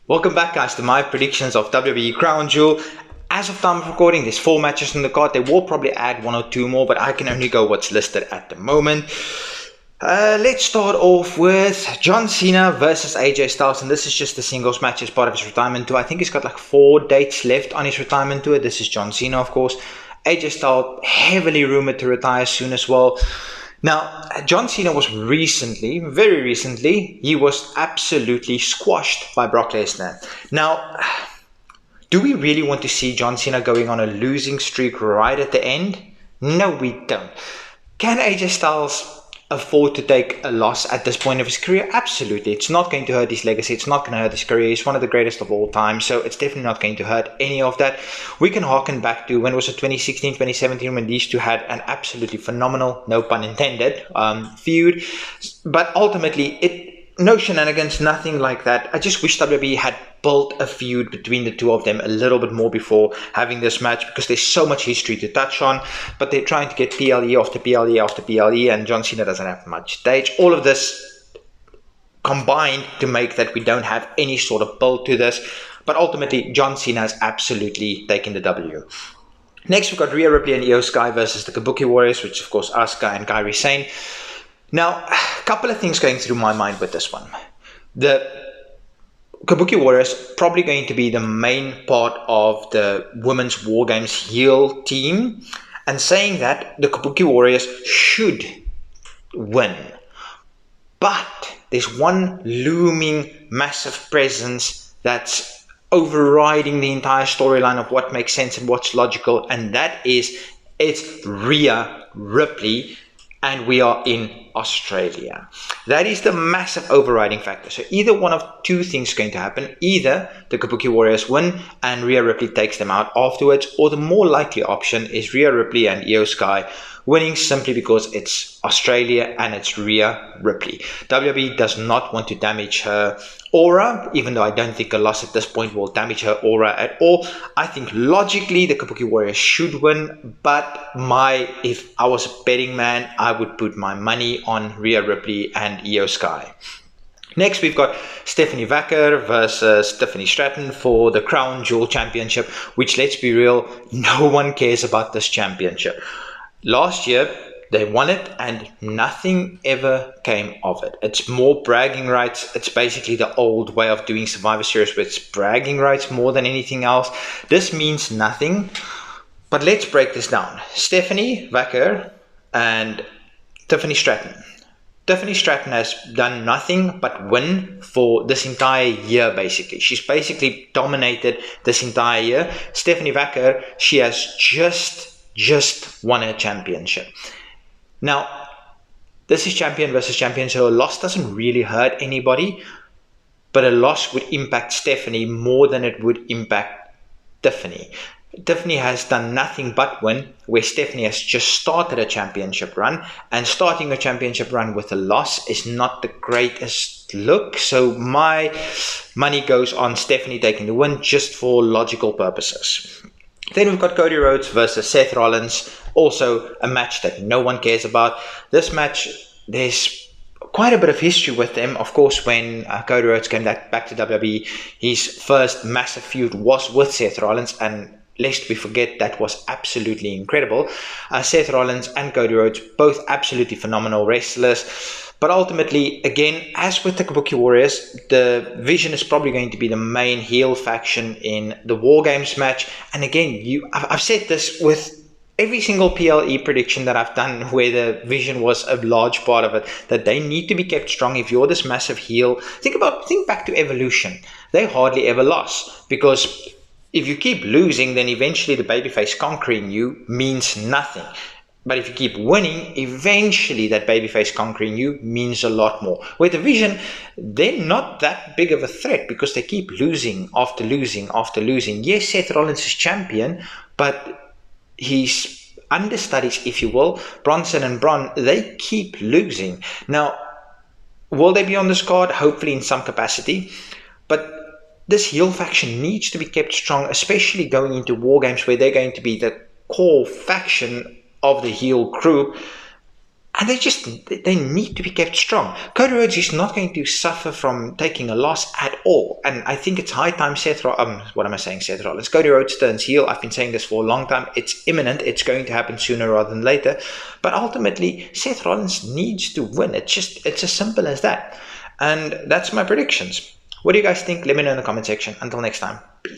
Welcome back, guys, to my predictions of WWE Crown Jewel. As of time of recording, there's 4 matches on the card. They will probably add 1 or 2 more, but I can only go what's listed at the moment. Let's start off with John Cena versus AJ Styles, and this is just a singles match as part of his retirement tour. I think he's got like 4 dates left on his retirement tour. This is John Cena, of course. AJ Styles heavily rumored to retire soon as well. Now, John Cena was very recently, he was absolutely squashed by Brock Lesnar. Now, do we really want to see John Cena going on a losing streak right at the end? No, we don't. Can AJ Styles afford to take a loss at this point of his career? Absolutely. It's not going to hurt his legacy. It's not going to hurt his career. He's one of the greatest of all time. So it's definitely not going to hurt any of that. We can harken back to when it was 2016, 2017 when these two had an absolutely phenomenal, no pun intended, feud. But ultimately, no shenanigans, nothing like that. I just wish WWE had built a feud between the two of them a little bit more before having this match, because there's so much history to touch on. But they're trying to get PLE after PLE after PLE, and John Cena doesn't have much stage. All of this combined to make that we don't have any sort of build to this. But ultimately, John Cena has absolutely taken the W. Next, we've got Rhea Ripley and Io Sky versus the Kabuki Warriors, which of course Asuka and Kairi Sane. Now, a couple of things going through my mind with this one. The Kabuki Warriors probably going to be the main part of the Women's War Games heel team. And saying that, the Kabuki Warriors should win. But there's one looming massive presence that's overriding the entire storyline of what makes sense and what's logical. And that is, it's Rhea Ripley. And we are in Australia. That is the massive overriding factor. So either one of 2 things is going to happen. Either the Kabuki Warriors win and Rhea Ripley takes them out afterwards, or the more likely option is Rhea Ripley and Io Sky winning simply because it's Australia and it's Rhea Ripley. WWE does not want to damage her aura, even though I don't think a loss at this point will damage her aura at all. I think logically the Kabuki Warriors should win, but if I was a betting man, I would put my money on Rhea Ripley and Io Sky. Next, we've got Stephanie Vacker versus Tiffany Stratton for the Crown Jewel Championship, which, let's be real, no one cares about this championship. Last year, they won it and nothing ever came of it. It's more bragging rights. It's basically the old way of doing Survivor Series, where it's bragging rights more than anything else. This means nothing. But let's break this down. Stephanie Vacker and Tiffany Stratton. Tiffany Stratton has done nothing but win for this entire year, basically. She's basically dominated this entire year. Stephanie Vacker, she has just won a championship. Now, this is champion versus champion, so a loss doesn't really hurt anybody, but a loss would impact Stephanie more than it would impact Tiffany. Tiffany has done nothing but win, where Stephanie has just started a championship run, and starting a championship run with a loss is not the greatest look. So my money goes on Stephanie taking the win just for logical purposes. Then we've got Cody Rhodes versus Seth Rollins, also a match that no one cares about. This match, there's quite a bit of history with them. Of course, when Cody Rhodes came back to WWE, his first massive feud was with Seth Rollins, and lest we forget, that was absolutely incredible. Seth Rollins and Cody Rhodes, both absolutely phenomenal wrestlers. But ultimately, again, as with the Kabuki Warriors, the Vision is probably going to be the main heel faction in the War Games match. And again, I've said this with every single PLE prediction that I've done where the Vision was a large part of it, that they need to be kept strong. If you're this massive heel, think back to Evolution. They hardly ever lost, because if you keep losing, then eventually the babyface conquering you means nothing. But if you keep winning, eventually that babyface conquering you means a lot more. With the Vision, they're not that big of a threat because they keep losing after losing after losing. Yes, Seth Rollins is champion, but his understudies, if you will, Bronson and Braun, they keep losing. Now, will they be on this card? Hopefully in some capacity. But this heel faction needs to be kept strong, especially going into War Games where they're going to be the core faction of the heel group. And they need to be kept strong. Cody Rhodes is not going to suffer from taking a loss at all. And I think it's high time Seth Rollins. Cody Rhodes turns heel. I've been saying this for a long time. It's imminent. It's going to happen sooner rather than later. But ultimately, Seth Rollins needs to win. It's as simple as that. And that's my predictions. What do you guys think? Let me know in the comment section. Until next time.